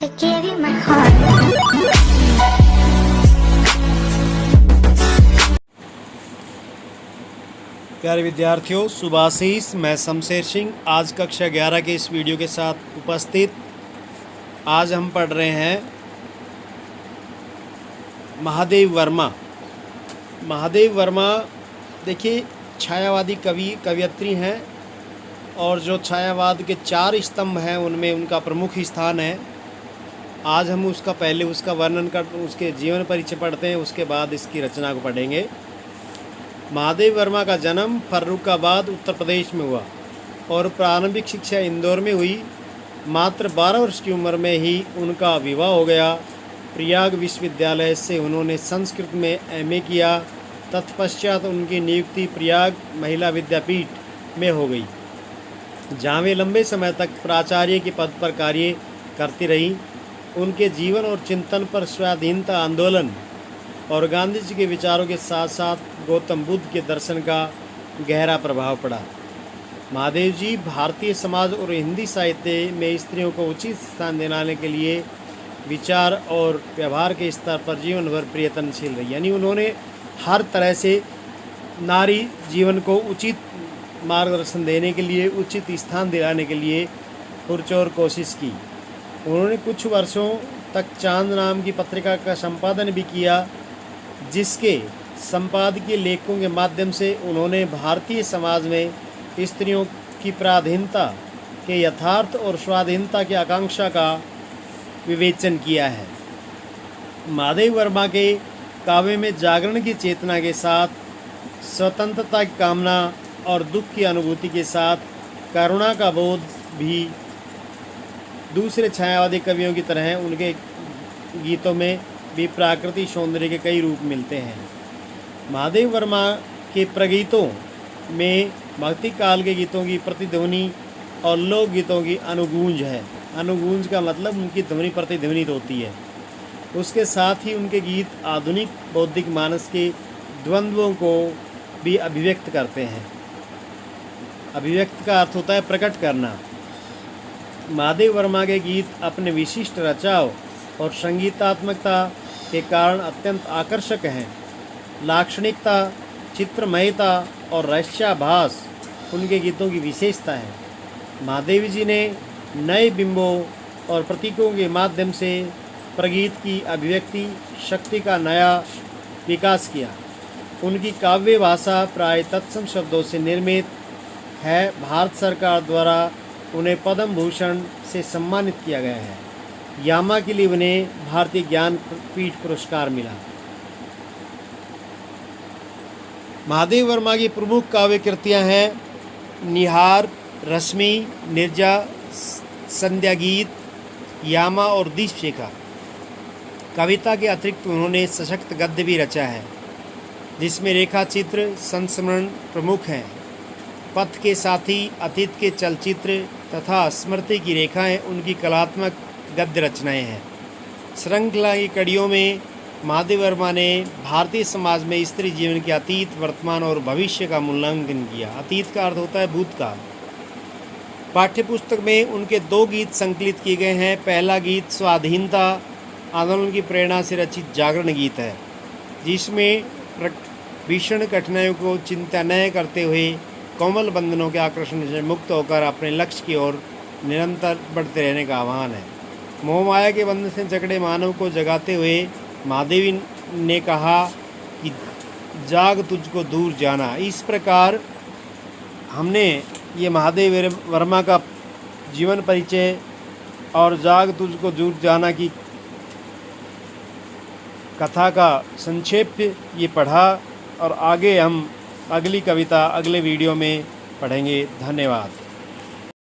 I gave you my heart. प्यारे विद्यार्थियों, सुभाशीष, मैं शमशेर सिंह आज कक्षा 11 के इस वीडियो के साथ उपस्थित। आज हम पढ़ रहे हैं महादेव वर्मा। महादेव वर्मा देखिए छायावादी कवियत्री हैं और जो छायावाद के 4 स्तंभ हैं उनमें उनका प्रमुख स्थान है। आज हम उसका वर्णन कर उसके जीवन परिचय पढ़ते हैं, उसके बाद इसकी रचना को पढ़ेंगे। महादेव वर्मा का जन्म फर्रुखाबाद उत्तर प्रदेश में हुआ और प्रारंभिक शिक्षा इंदौर में हुई। मात्र 12 वर्ष की उम्र में ही उनका विवाह हो गया। प्रयाग विश्वविद्यालय से उन्होंने संस्कृत में एमए किया। तत्पश्चात उनकी नियुक्ति प्रयाग महिला विद्यापीठ में हो गई, जहाँ वे लंबे समय तक प्राचार्य के पद पर कार्य करती रहीं। उनके जीवन और चिंतन पर स्वाधीनता आंदोलन और गांधी जी के विचारों के साथ साथ गौतम बुद्ध के दर्शन का गहरा प्रभाव पड़ा। महादेव जी भारतीय समाज और हिंदी साहित्य में स्त्रियों को उचित स्थान दिलाने के लिए विचार और व्यवहार के स्तर पर जीवन भर प्रयत्नशील रही। यानी उन्होंने हर तरह से नारी जीवन को उचित मार्गदर्शन देने के लिए, उचित स्थान दिलाने के लिए पुरजोर कोशिश की। उन्होंने कुछ वर्षों तक चांद नाम की पत्रिका का संपादन भी किया, जिसके संपादकीय लेखों के माध्यम से उन्होंने भारतीय समाज में स्त्रियों की पराधीनता के यथार्थ और स्वाधीनता की आकांक्षा का विवेचन किया है। महादेव वर्मा के काव्य में जागरण की चेतना के साथ स्वतंत्रता की कामना और दुख की अनुभूति के साथ करुणा का बोध भी दूसरे छायावादी कवियों की तरह उनके गीतों में भी प्राकृतिक सौंदर्य के कई रूप मिलते हैं। महादेव वर्मा के प्रगीतों में भक्ति काल के गीतों की प्रतिध्वनि और लोक गीतों की अनुगूंज है। अनुगूंज का मतलब उनकी ध्वनि प्रतिध्वनित होती है। उसके साथ ही उनके गीत आधुनिक बौद्धिक मानस के द्वंद्वों को भी अभिव्यक्त करते हैं। अभिव्यक्त का अर्थ होता है प्रकट करना। महादेव वर्मा के गीत अपने विशिष्ट रचाव और संगीतात्मकता के कारण अत्यंत आकर्षक हैं। लाक्षणिकता, चित्रमयता और रहस्याभास उनके गीतों की विशेषता है। महादेव जी ने नए बिंबों और प्रतीकों के माध्यम से प्रगीत की अभिव्यक्ति शक्ति का नया विकास किया। उनकी काव्य भाषा प्राय तत्सम शब्दों से निर्मित है। भारत सरकार द्वारा उन्हें पद्म भूषण से सम्मानित किया गया है। यामा के लिए उन्हें भारतीय ज्ञानपीठ पुरस्कार मिला। महादेव वर्मा की प्रमुख काव्य कृतियाँ हैं निहार, रश्मि, निर्जा, संध्या गीत, यामा और दीपशिखा। कविता के अतिरिक्त उन्होंने सशक्त गद्य भी रचा है, जिसमें रेखा चित्र, संस्मरण प्रमुख हैं। पथ के साथी, अतीत के चलचित्र तथा स्मृति की रेखाएं उनकी कलात्मक गद्य रचनाएं हैं। श्रृंखला की कड़ियों में महादेव वर्मा ने भारतीय समाज में स्त्री जीवन के अतीत, वर्तमान और भविष्य का मूल्यांकन किया। अतीत का अर्थ होता है भूतकाल। पाठ्यपुस्तक में उनके 2 गीत संकलित किए गए हैं। पहला गीत स्वाधीनता आंदोलन की प्रेरणा से रचित जागरण गीत है, जिसमें भीषण कठिनाइयों को चिंता न करते हुए कोमल बंधनों के आकर्षण से मुक्त होकर अपने लक्ष्य की ओर निरंतर बढ़ते रहने का आह्वान है। मोहमाया के बंधन से जकड़े मानव को जगाते हुए महादेवी ने कहा कि जाग तुझको दूर जाना। इस प्रकार हमने ये महादेव वर्मा का जीवन परिचय और जाग तुझको दूर जाना की कथा का संक्षेप ये पढ़ा और आगे हम अगली कविता अगले वीडियो में पढ़ेंगे। धन्यवाद।